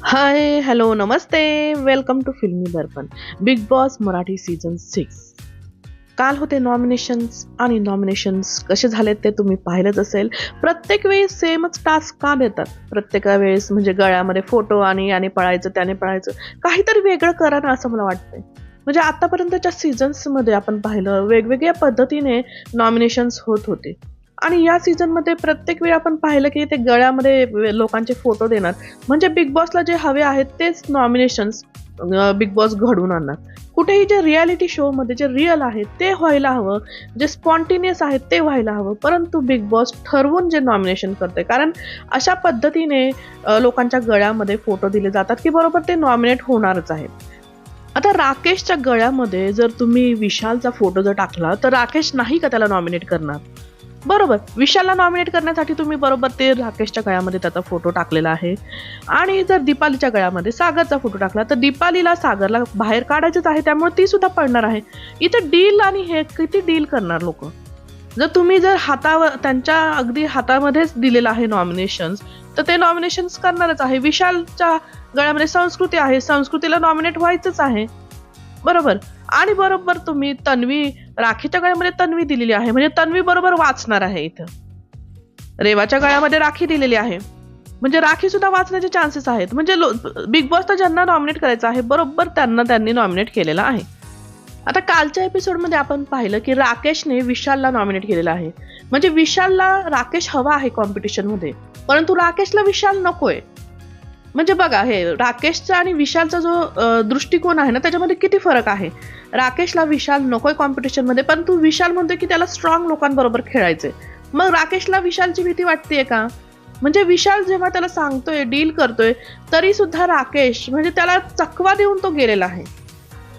हाय, hello, नमस्ते. Welcome to Filmi Darpan. Bigg Boss Marathi season 6. काल होते नॉमिनेशन्स आणि नॉमिनेशन्स कसे झालेत ते तुम्ही पाहिलंच असेल. प्रत्येक वेळेस सेमच टास्क का देतात? प्रत्येक वेळेस म्हणजे गळ्यामध्ये फोटो आणि याने पळायचं, त्याने पळायचं. काहीतरी वेगळं करा ना असं मला वाटतंय. म्हणजे आतापर्यंतच्या सीझन्समध्ये आपण पाहिलं वेगवेगळ्या पद्धतीने नॉमिनेशन्स होत होते. आणि या सीझनमध्ये प्रत्येक वेळी आपण पाहिलं की ते गळ्यामध्ये लोकांचे फोटो देणार. म्हणजे बिग बॉसला जे हवे आहेत तेच नॉमिनेशन्स बिग बॉस घडवून आणणार. कुठेही जे रियालिटी शोमध्ये जे रिअल आहे ते व्हायला हवं, जे स्पॉन्टेनियस आहे ते व्हायला हवं. परंतु बिग बॉस ठरवून जे नॉमिनेशन करते, कारण अशा पद्धतीने लोकांच्या गळ्यामध्ये फोटो दिले जातात की बरोबर ते नॉमिनेट होणारच आहे. आता राकेशच्या गळ्यामध्ये जर तुम्ही विशालचा फोटो जर टाकला तर राकेश नाही का त्याला नॉमिनेट करणार? बरोबर. विशालला नॉमिनेट करण्यासाठी तुम्ही बरोबर ते राकेशच्या गळ्यामध्ये त्याचा फोटो टाकलेला आहे. आणि जर दीपालीच्या गळ्यामध्ये सागरचा फोटो टाकला तर दीपालीला सागरला बाहेर काढायचंच आहे, त्यामुळे ती सुद्धा पडणार आहे. इथं डील आणि हे किती डील करणार लोक. जर तुम्ही जर हातावर त्यांच्या अगदी हातामध्येच दिलेलं आहे नॉमिनेशन्स, तर ते नॉमिनेशन्स करणारच आहे. विशालच्या गळ्यामध्ये संस्कृती आहे, संस्कृतीला नॉमिनेट व्हायचंच आहे. बरोबर. आणि बरोबर तुम्ही तन्वी, राखीच्या गळ्यामध्ये तन्वी दिलेली आहे, म्हणजे तन्वी बरोबर वाचणार आहे इथं. रेवाच्या गळ्यामध्ये राखी दिलेली आहे, म्हणजे राखी सुद्धा वाचण्याचे चान्सेस आहेत. म्हणजे बिग बॉसला ज्यांना नॉमिनेट करायचं आहे बरोबर त्यांनी नॉमिनेट केलेलं आहे. आता कालच्या एपिसोडमध्ये आपण पाहिलं की राकेशने विशालला नॉमिनेट केलेलं आहे. म्हणजे विशालला राकेश हवा आहे कॉम्पिटिशनमध्ये, परंतु राकेशला विशाल नकोय. म्हणजे बघा, हे राकेशचा आणि विशालचा जो दृष्टिकोन आहे ना त्याच्यामध्ये किती फरक आहे. राकेशला विशाल नकोय कॉम्पिटिशनमध्ये, परंतु विशाल म्हणतोय की त्याला स्ट्रॉंग लोकांबरोबर खेळायचंय. मग राकेशला विशालची भीती वाटतेय का? म्हणजे विशाल जेव्हा त्याला सांगतोय, डील करतोय, तरी सुद्धा राकेश म्हणजे त्याला चकवा देऊन तो गेलेला आहे.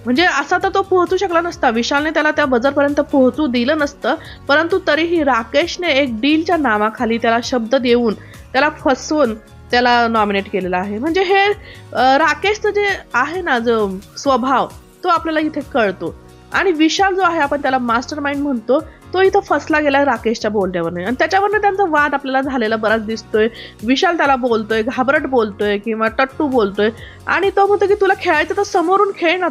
म्हणजे असा तर तो पोहोचू शकला नसता, विशालने त्याला त्या बजरपर्यंत पोहोचू दिलं नसतं. परंतु तरीही राकेशने एक डीलच्या नावाखाली त्याला शब्द देऊन, त्याला फसवून त्याला नॉमिनेट केलेलं आहे. म्हणजे हे राकेशचं जे आहे ना जो स्वभाव, तो आपल्याला इथे कळतो. आणि विशाल जो आहे, आपण त्याला मास्टर माइंड म्हणतो, तो इथं फसला गेला राकेशच्या बोलण्यावरनं. आणि त्याच्यावरनं त्यांचा वाद आपल्याला झालेला बराच दिसतोय. विशाल त्याला बोलतोय, घाबरट बोलतोय किंवा टट्टू बोलतोय. आणि तो म्हणतो की तुला खेळायचं तर समोरून खेळ ना,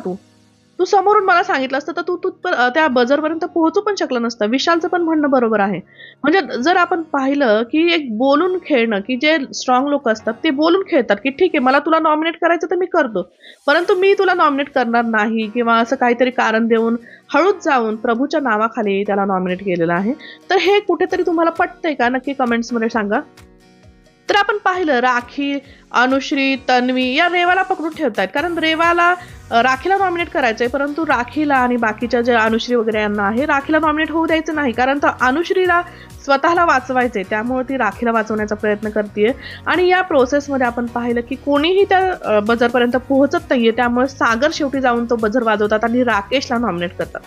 तू समोरून मला सांगितलं असतं तर तू तू त्या बजरपर्यंत पोहोचू पण शकला नसता. विशालचं पण म्हणणं बरोबर आहे. म्हणजे जर आपण पाहिलं की एक बोलून खेळणं, की जे स्ट्रॉंग लोक असतात ते बोलून खेळतात की ठीक आहे, मला तुला नॉमिनेट करायचं तर मी करतो, परंतु मी तुला नॉमिनेट करणार नाही, किंवा असं काहीतरी कारण देऊन हळूच जाऊन प्रभूच्या नावाखाली त्याला नॉमिनेट केलेलं आहे. तर हे कुठेतरी तुम्हाला पटतंय का? नक्की कमेंट्समध्ये सांगा. तर आपण पाहिलं राखी, अनुश्री, तन्वी या रेवाला पकडून ठेवतायत, कारण रेवाला राखीला नॉमिनेट करायचंय, परंतु राखीला आणि बाकीच्या जे अनुश्री वगैरे यांना आहे, राखीला नॉमिनेट होऊ द्यायचं नाही, कारण तर अनुश्रीला स्वतःला वाचवायचंय, त्यामुळे ती राखीला वाचवण्याचा प्रयत्न करते. आणि या प्रोसेसमध्ये आपण पाहिलं की कोणीही त्या बझरपर्यंत पोहोचत नाहीये, त्यामुळे सागर शेवटी जाऊन तो बझर वाजवतात आणि राकेशला नॉमिनेट करतात.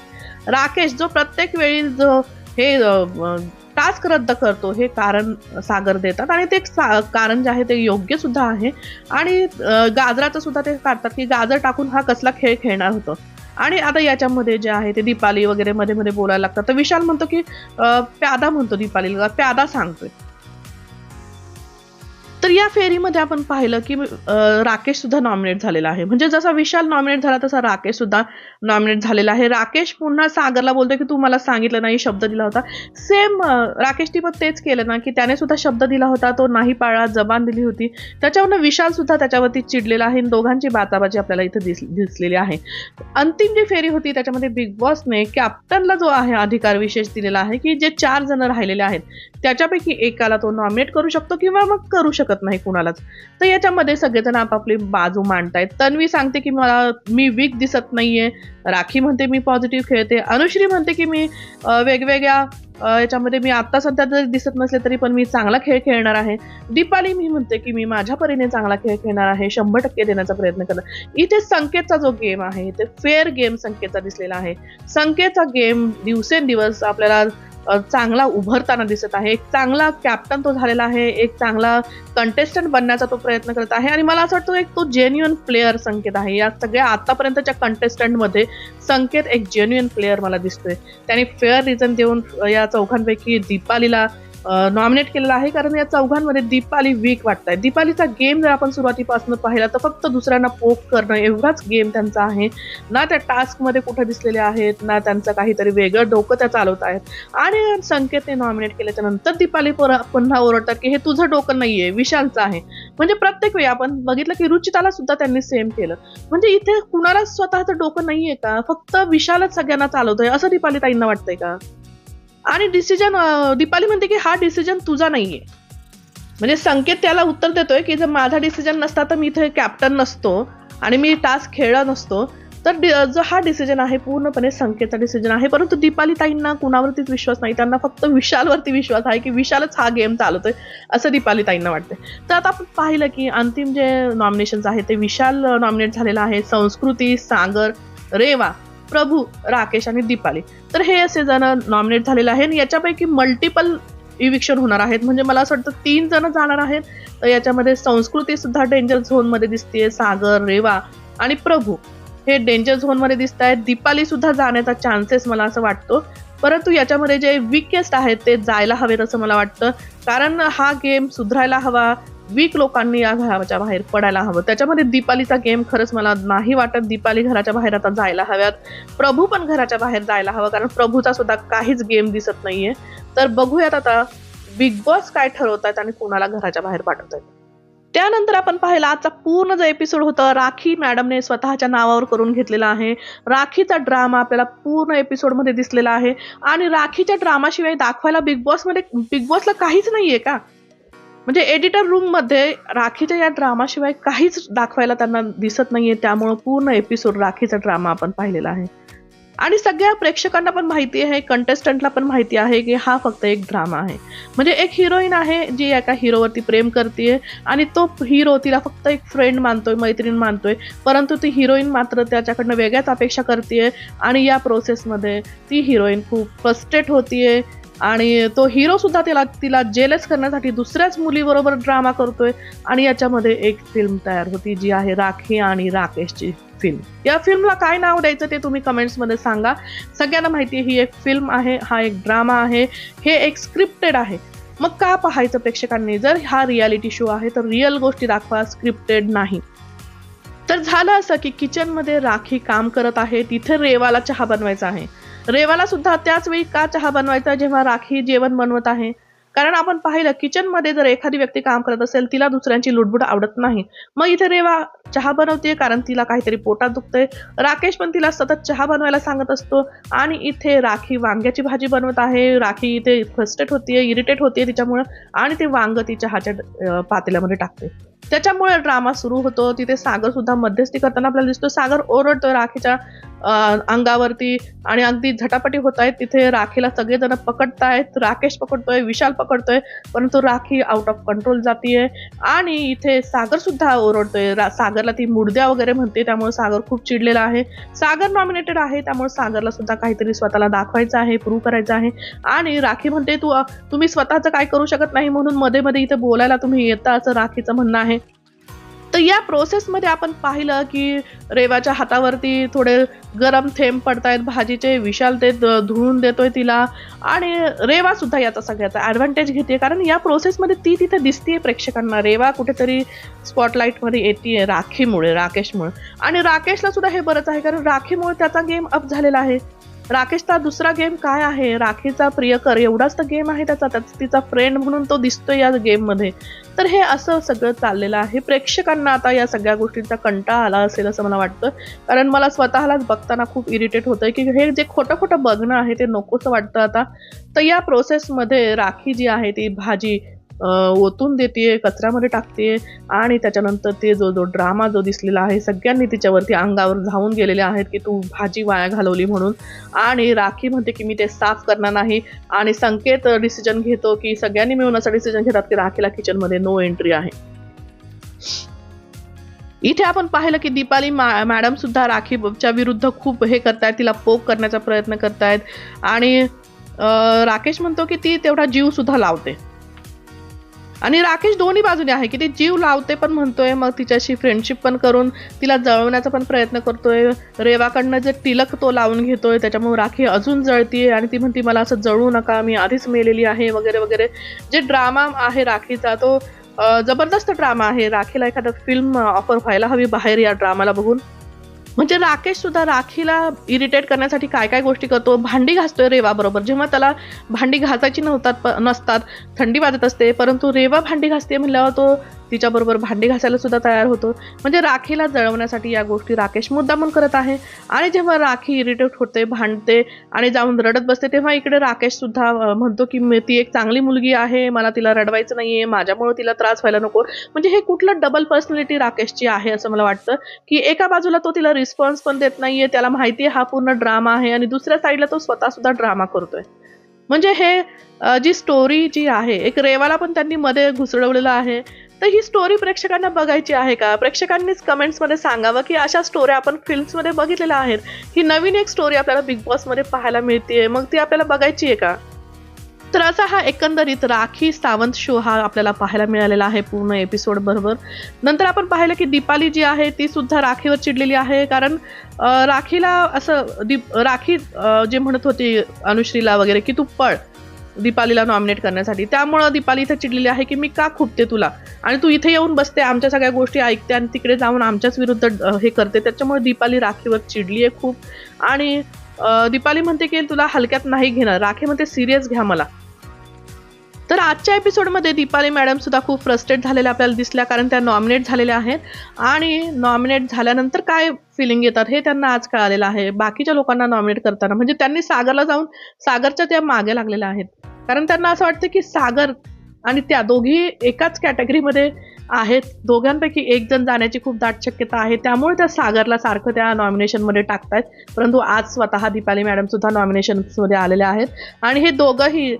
राकेश जो प्रत्येक वेळी जो हे टास्क रद्द करतो, हे कारण सागर देतात, आणि ते कारण जे आहे ते योग्य सुद्धा आहे. आणि गाजराचं सुद्धा ते काढतात की गाजर टाकून हा कसला खेळ खेळणार होतो. आणि आता याच्यामध्ये जे आहे ते दीपाली वगैरे मध्ये मध्ये बोलायला लागतात, तर विशाल म्हणतो की प्यादा म्हणतो दीपालीला, प्यादा सांगतोय. तर या फेरीमध्ये आपण पाहिलं की राकेश सुद्धा नॉमिनेट झालेला आहे. म्हणजे जसा विशाल नॉमिनेट झाला तसा राकेश सुद्धा नॉमिनेट झालेला आहे. राकेश पुन्हा सागरला बोलतोय की तू मला सांगितलं नाही, शब्द दिला होता. सेम राकेशने पण तेच केलं ना, की त्याने सुद्धा शब्द दिला होता, तो नाही पाळला, जबान दिली होती. त्याच्यावरनं विशाल सुद्धा त्याच्यावरती चिडलेला आहे. दोघांची बाचाबाची आपल्याला इथे दिसलेली आहे. अंतिम जी फेरी होती त्याच्यामध्ये बिग बॉसने कॅप्टनला जो आहे अधिकार विशेष दिलेला आहे, की जे 4 जण राहिलेले आहेत त्याच्यापैकी एकाला तो नॉमिनेट करू शकतो किंवा मग करू शकत नाही कुणालाच. तर याच्यामध्ये सगळेजण आपापली बाजू मांडतायत. तन्वी सांगते की मी वीक दिसत नाहीये, राखी म्हणते मी पॉझिटिव्ह खेळते, अनुश्री म्हणते की मी वेगवेगळ्या याच्यामध्ये मी आता सध्या जरी दिसत नसले तरी पण मी चांगला खेळ खेळणार आहे. दीपाली मी म्हणते की मी माझ्या परीने चांगला खेळ खेळणार आहे, 100% देण्याचा प्रयत्न करणार. इथे संकेतचा जो गेम आहे ते फेअर गेम संकेतचा दिसलेला आहे. संकेतचा गेम दिवसेंदिवस आपल्याला चांगला उभरताना दिसत आहे. एक चांगला कॅप्टन तो झालेला आहे, एक चांगला कंटेस्टंट बनण्याचा तो प्रयत्न करत आहे. आणि मला असं वाटतं एक तो जेन्युइन प्लेअर संकेत आहे. या सगळ्या आतापर्यंतच्या कंटेस्टंटमध्ये संकेत एक जेन्युइन प्लेअर मला दिसतोय. त्याने फेअर रिझन देऊन या चौघांपैकी दीपालीला नॉमिनेट केलेला आहे, कारण या चौघांमध्ये दीपाली वीक वाटतंय. दीपालीचा गेम जर आपण सुरुवातीपासून पाहिला तर फक्त दुसऱ्यांना पोक करणं एवढाच गेम त्यांचा आहे. ना त्या टास्कमध्ये कुठे दिसलेले आहेत, ना त्यांचं काहीतरी वेगळं डोकं त्या चालवत आहेत. आणि संकेतने नॉमिनेट केल्याच्या नंतर दीपाली पुन्हा ओरडतात की हे तुझं डोकं नाहीये, विशालचं आहे. म्हणजे प्रत्येक वेळी आपण बघितलं की रुचिताला सुद्धा त्यांनी सेम केलं. म्हणजे इथे कुणाला स्वतःचं डोकं नाहीये का, फक्त विशालच सगळ्यांना चालवतोय असं दीपाली ताईंना वाटतंय का? आणि डिसिजन दीपाली म्हणते की हा डिसिजन तुझा नाहीये. म्हणजे संकेत त्याला उत्तर देतोय की जर माझा डिसिजन नसता तर मी इथे कॅप्टन नसतो आणि मी टास्क खेळला नसतो. तर जो हा डिसिजन आहे पूर्णपणे संकेतचा डिसिजन आहे. परंतु दीपाली ताईंना कुणावरतीच विश्वास नाही, त्यांना फक्त विशालवरती विश्वास आहे की विशालच हा गेम चालवतोय असं दीपाली ताईंना वाटतंय. तर आता आपण पाहिलं की अंतिम जे नॉमिनेशन्स आहेत ते विशाल नॉमिनेट झालेला आहे, संस्कृती, सागर, रेवा, प्रभू, राकेश आणि दीपाली. तर हे असे जण नॉमिनेट झालेले आहे आणि याच्यापैकी मल्टिपल इविक्शन होणार आहेत. म्हणजे मला असं वाटतं 3 जण जाणार आहेत. तर याच्यामध्ये संस्कृती सुद्धा डेंजर झोन मध्ये दिसते, सागर, रेवा आणि प्रभू हे डेंजर झोन मध्ये दिसत आहेत. दीपाली सुद्धा जाण्याचा चान्सेस मला असं वाटतो. परंतु याच्यामध्ये जे वीकेस्ट आहेत ते जायला हवेत असं मला वाटतं, कारण हा गेम सुधारायला हवा. वीक लोकांनी या घराच्या बाहेर पडायला हवं. त्याच्यामध्ये दीपालीचा गेम खरंच मला नाही वाटत. दीपाली घराच्या बाहेर आता जायला हव्यात. प्रभू पण घराच्या बाहेर जायला हवं, कारण प्रभूचा सुद्धा काहीच गेम दिसत नाहीये. तर बघूयात आता बिग बॉस काय ठरवतात आणि कोणाला घराच्या बाहेर पाठवतात. त्यानंतर आपण पाहिला आजचा पूर्ण जो एपिसोड होता, राखी मॅडमने स्वतःच्या नावावर करून घेतलेला आहे. राखीचा ड्रामा आपल्याला पूर्ण एपिसोडमध्ये दिसलेला आहे आणि राखीच्या ड्रामाशिवाय दाखवायला बिग बॉसला काहीच नाहीये का? म्हणजे एडिटर रूम मध्ये राखीच्या या ड्रामाशिवाय काहीच दाखवायला त्यांना दिसत नाहीये. त्यामुळे पूर्ण एपिसोड राखीचा ड्रामा आपण पाहिलेला आहे आणि सगळ्या प्रेक्षकांना पण माहिती आहे, कंटेस्टंटला पण माहिती आहे की हा फक्त एक ड्रामा आहे. म्हणजे एक हिरोईन आहे जी एका हिरोवरती प्रेम करते आणि तो हिरो तिला फक्त एक फ्रेंड मानतोय, मैत्रीण मानतोय, परंतु ती हिरोईन मात्र त्याच्याकडनं वेगळ्याच अपेक्षा करते आणि या प्रोसेसमध्ये ती हिरोईन खूप फ्रस्ट्रेट होतीये आणि तो हिरो सुद्धा तिला जेलस करण्यासाठी दुसऱ्याच मुलीबरोबर ड्रामा करतोय आणि याच्यामध्ये एक फिल्म तयार होती जी आहे राखी आणि राकेशची फिल्म. या फिल्मला काय नाव द्यायचं ते तुम्ही कमेंट्स मध्ये सांगा. सगळ्यांना माहिती आहे ही एक फिल्म आहे, हा एक ड्रामा आहे, हे एक स्क्रिप्टेड आहे. मग का पाहायचं प्रेक्षकांनी? जर हा रियालिटी शो आहे तर रिअल गोष्टी दाखवा, स्क्रिप्टेड नाही. तर झालं असं की किचन मध्ये राखी काम करत आहे, तिथे रेवाला चहा बनवायचा आहे. रेवाला सुद्धा त्याच वेळी का चहा बनवायचा जेव्हा राखी जेवण बनवत आहे? कारण आपण पाहिलं किचन मध्ये जर एखादी व्यक्ती काम करत असेल, तिला दुसऱ्यांची लुडबुड आवडत नाही. मग इथे रेवा चहा बनवते कारण तिला काहीतरी पोटात दुखतंय. राकेश पण तिला सतत चहा बनवायला सांगत असतो आणि इथे राखी वांग्याची भाजी बनवत आहे. राखी इथे फ्रस्ट्रेट होतीये, इरिटेट होतीये तिच्यामुळे आणि ते वांग ती चहाच्या पातेल्यामध्ये टाकते. त्याच्यामुळे ड्रामा सुरू होतो. तिथे सागर सुद्धा मध्यस्थी करताना आपल्याला दिसतो. सागर ओरडतोय राखीच्या अंगावरती आणि अगदी झटापटी होत आहेत. तिथे राखीला सगळेजण पकडतायत, राकेश पकडतोय, विशाल पकडतोय, परंतु राखी आउट ऑफ कंट्रोल जातीये आणि इथे सागर सुद्धा ओरडतोय. सागरला ती मुडद्या वगैरे म्हणते, त्यामुळे सागर खूप चिडलेला आहे. सागर नॉमिनेटेड आहे, त्यामुळे सागरला सुद्धा काहीतरी स्वतःला दाखवायचं आहे, प्रूव्ह करायचं आहे आणि राखी म्हणते तुम्ही स्वतःचं काय करू शकत नाही म्हणून मध्ये मध्ये इथे बोलायला तुम्ही येता, असं राखीचं म्हणणं आहे. तर या प्रोसेसमध्ये आपण पाहिलं की रेवाच्या हातावरती थोडे गरम थेंब पडतायत भाजीचे. विशाल ते धुवून देतोय तिला आणि रेवा सुद्धा याचा सगळ्याचा ऍडव्हान्टेज घेते, कारण या प्रोसेसमध्ये ती तिथे दिसतीये प्रेक्षकांना. रेवा कुठेतरी स्पॉटलाईटमध्ये येते राखीमुळे, राकेशमुळे. आणि राकेशला सुद्धा हे बरंच आहे, कारण राखीमुळे त्याचा गेम अप झालेला आहे. राकेशचा दुसरा गेम काय आहे? राखीचा प्रियकर एवढाच तर गेम आहे त्याचा तिचा फ्रेंड म्हणून तो दिसतोय या गेम मध्ये. तर हे असं सगळं चाललेलं आहे. प्रेक्षकांना आता या सगळ्या गोष्टींचा कंटाळा आला असेल असं मला वाटतं, कारण मला स्वतःलाच बघताना खूप इरिटेट होतंय की हे जे खोटं खोटं बघणं आहे ते नकोसं वाटतं आता. तर या प्रोसेसमध्ये राखी जी आहे ती भाजी ओतून देते, कचऱ्यामध्ये टाकते आणि त्याच्यानंतर ते जो ड्रामा जो दिसलेला आहे, सगळ्यांनी तिच्यावरती अंगावर धावून गेलेले आहेत की तू भाजी वाया घालवली म्हणून. आणि राखी म्हणते की मी ते साफ करणार नाही आणि संकेत डिसिजन घेतो की सगळ्यांनी मिळून असं डिसिजन घेतात की राखीला किचनमध्ये नो एंट्री आहे. इथे आपण पाहिलं की दीपाली मॅडम सुद्धा राखीच्या विरुद्ध खूप हे करतायत, तिला पोक करण्याचा प्रयत्न करतायत आणि राकेश म्हणतो की ती तेवढा जीव सुद्धा लावते. आणि राकेश दोन्ही बाजूने आहे की ती जीव लावते पण म्हणतोय, मग तिच्याशी फ्रेंडशिप पण करून तिला जळवण्याचा पण प्रयत्न करतोय. रेवाकडनं जे तिलक तो लावून घेतोय त्याच्यामुळे राखी अजून जळतीये आणि ती म्हणते मला असं जळू नका, मी आधीच मेलेली आहे वगैरे वगैरे. जे ड्रामा आहे राखीचा तो जबरदस्त ड्रामा आहे. राखीला एखादा फिल्म ऑफर व्हायला हवी बाहेर या ड्रामाला बघून. म्हणजे राकेश सुद्धा राखीला इरिटेट करण्यासाठी काय काय गोष्टी करतो. भांडी घासतोय रेवा बरोबर, जेव्हा त्याला भांडी घासायची नसतात, थंडी वाजत असते, परंतु रेवा भांडी घासते म्हणल्यावर तो तिच्याबरोबर भांडी घासायला सुद्धा तयार होतो. म्हणजे राखीला जळवण्यासाठी या गोष्टी राकेश मुद्दामून करत आहे. आणि जेव्हा राखी इरिटेट होते, भांडते आणि जाऊन रडत बसते, तेव्हा इकडे राकेश सुद्धा म्हणतो की ती एक चांगली मुलगी आहे, मला तिला रडवायचं नाहीये, माझ्यामुळे तिला त्रास व्हायला नको. म्हणजे हे कुठलं डबल पर्सनॅलिटी राकेशची आहे असं मला वाटतं, की एका बाजूला तो तिला रिस्पॉन्स पण देत नाहीये, त्याला माहिती आहे हा पूर्ण ड्रामा आहे, आणि दुसऱ्या साईडला तो स्वतः सुद्धा ड्रामा करतोय. म्हणजे हे जी स्टोरी जी आहे, एक रेवाला पण त्यांनी मध्ये घुसळवलेलं आहे. तर ही स्टोरी प्रेक्षकांना बघायची आहे का? प्रेक्षकांनीच कमेंट्समध्ये सांगावं की अशा स्टोऱ्या आपण फिल्म्समध्ये बघितलेल्या आहेत, ही नवीन एक स्टोरी आपल्याला बिग बॉसमध्ये पाहायला मिळते, मग ती आपल्याला बघायची आहे का? तर असा हा एकंदरीत राखी सावंत शो हा आपल्याला पाहायला मिळालेला आहे पूर्ण एपिसोड बरोबर. नंतर आपण पाहिलं की दीपाली जी आहे ती सुद्धा राखीवर चिडलेली आहे, कारण राखीला असं राखी जे म्हणत होती अनुश्रीला वगैरे की तू पळ दीपालीला नॉमिनेट करण्यासाठी, त्यामुळं दीपाली इथे चिडलेली आहे की मी का खुपते तुला, आणि तू इथे येऊन बसते, आमच्या सगळ्या गोष्टी ऐकते आणि तिकडे जाऊन आमच्याच विरुद्ध हे करते. त्याच्यामुळे दीपाली राखीवर चिडली आहे खूप. आणि दीपाली म्हणते की तुला हलक्यात नाही घेणार, राखी म्हणते सिरियस घ्या मला. तर आजच्या एपिसोडमध्ये दीपाली मॅडम सुद्धा खूप फ्रस्ट्रेट झालेल्या आपल्याला दिसल्या, कारण त्या नॉमिनेट झालेल्या आहेत आणि नॉमिनेट झाल्यानंतर काय फिलिंग येतात हे त्यांना आज कळालेलं आहे. बाकीच्या लोकांना नॉमिनेट करताना म्हणजे त्यांनी सागरला जाऊन सागरच्या त्या मागे लागलेल्या आहेत, कारण त्यांना असं वाटतं की सागर आणि त्या दोघी एकाच कॅटेगरीमध्ये आहेत, दोघांपैकी एक जण जाण्याची खूप दाट शक्यता आहे, त्यामुळे त्या सागरला सारखं त्या नॉमिनेशनमध्ये टाकतायत. परंतु आज स्वतः दीपाली मॅडम सुद्धा नॉमिनेशन्समध्ये आलेल्या आहेत आणि हे दोघंही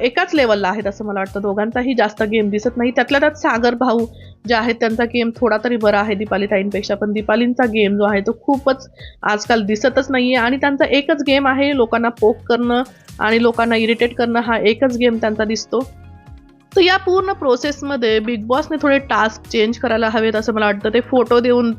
एकाच लेवलला आहेत असं मला वाटतं. दोघांचाही जास्त गेम दिसत नाही, त्यातल्या त्यात सागर भाऊ जे आहेत त्यांचा गेम थोडा तरी बरा आहे दीपाली ताईंपेक्षा, पण दीपालींचा गेम जो आहे तो खूपच आजकाल दिसतच नाहीये. आणि त्यांचा एकच गेम आहे लोकांना पोक करणं आणि लोकांना इरिटेट करणं, हा एकच गेम त्यांचा दिसतो. तर या पूर्ण प्रोसेसमध्ये बिग बॉसने थोडे टास्क चेंज करायला हवेत असं मला वाटतं. ते फोटो देऊन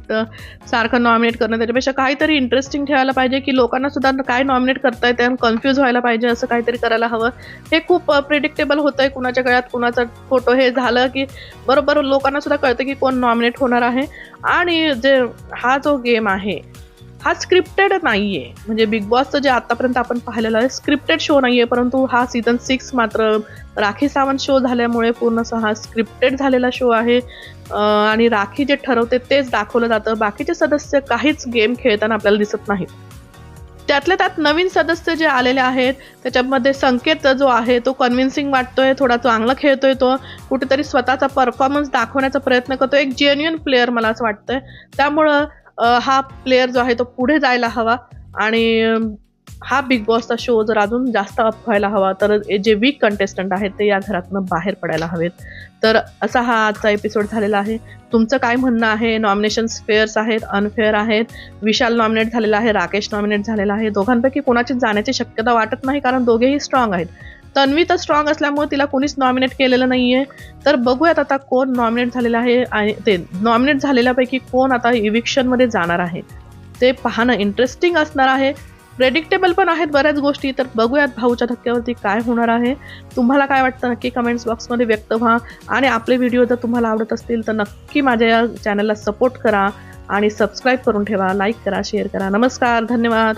सारखं नॉमिनेट करणं, त्याच्यापेक्षा काहीतरी इंटरेस्टिंग ठेवायला पाहिजे की लोकांना सुद्धा काय नॉमिनेट करतायत आणि कन्फ्यूज व्हायला पाहिजे, असं काहीतरी करायला हवं. हे खूप प्रिडिक्टेबल होतंय, कुणाच्या गळ्यात कुणाचा फोटो हे झालं की बरोबर लोकांना सुद्धा कळतं की कोण नॉमिनेट होणार आहे. आणि जे हा जो गेम आहे हा स्क्रिप्टेड नाहीये, म्हणजे बिग बॉसचं जे आतापर्यंत आपण पाहिलेलं आहे स्क्रिप्टेड शो नाहीये, परंतु हा सीझन 6 मात्र राखी सावंत शो झाल्यामुळे पूर्णतः हा स्क्रिप्टेड झालेला शो आहे. आणि राखी जे ठरवते तेच दाखवलं जातं, बाकीचे सदस्य काहीच गेम खेळताना आपल्याला दिसत नाहीत. त्यातल्या त्यात नवीन सदस्य जे आलेले आहेत त्याच्यामध्ये संकेत जो आहे तो कन्व्हिन्सिंग वाटतोय, थोडा चांगला खेळतोय, तो कुठेतरी स्वतःचा परफॉर्मन्स दाखवण्याचा प्रयत्न करतो, एक जेन्युइन प्लेअर मला असं वाटतंय. त्यामुळं हा प्लेअर जो आहे तो पुढे जायला हवा आणि हा बिग बॉसचा शो जर अजून जास्त अप व्हायला हवा, तर जे वीक कंटेस्टंट आहेत ते या घरातनं बाहेर पडायला हवेत. तर असा हा आजचा एपिसोड झालेला आहे. तुमचं काय म्हणणं आहे? नॉमिनेशन्स फेअर्स आहेत, अनफेअर आहेत? विशाल नॉमिनेट झालेला आहे, राकेश नॉमिनेट झालेला आहे, दोघांपैकी कोणाची जाण्याची शक्यता वाटत नाही, कारण दोघेही स्ट्रॉंग आहेत. तन्वी तर स्ट्रॉंग असल्यामुळे तिला कोणीच नॉमिनेट केलेलं नाहीये. तर बघूयात आता कोण नॉमिनेट झालेलं आहे आणि ते नॉमिनेट झालेल्यापैकी कोण आता इविक्शनमध्ये जाणार आहे, ते पाहणं इंटरेस्टिंग असणार आहे. प्रेडिक्टेबल पण आहेत बऱ्याच गोष्टी, तर बघूयात भाऊच्या धक्क्यावरती काय होणार आहे. तुम्हाला काय वाटतं नक्की कमेंट्स बॉक्समध्ये व्यक्त व्हा. आणि आपले व्हिडिओ जर तुम्हाला आवडत असतील तर नक्की माझ्या या चॅनलला सपोर्ट करा आणि सबस्क्राईब करून ठेवा, लाईक करा, शेअर करा. नमस्कार, धन्यवाद.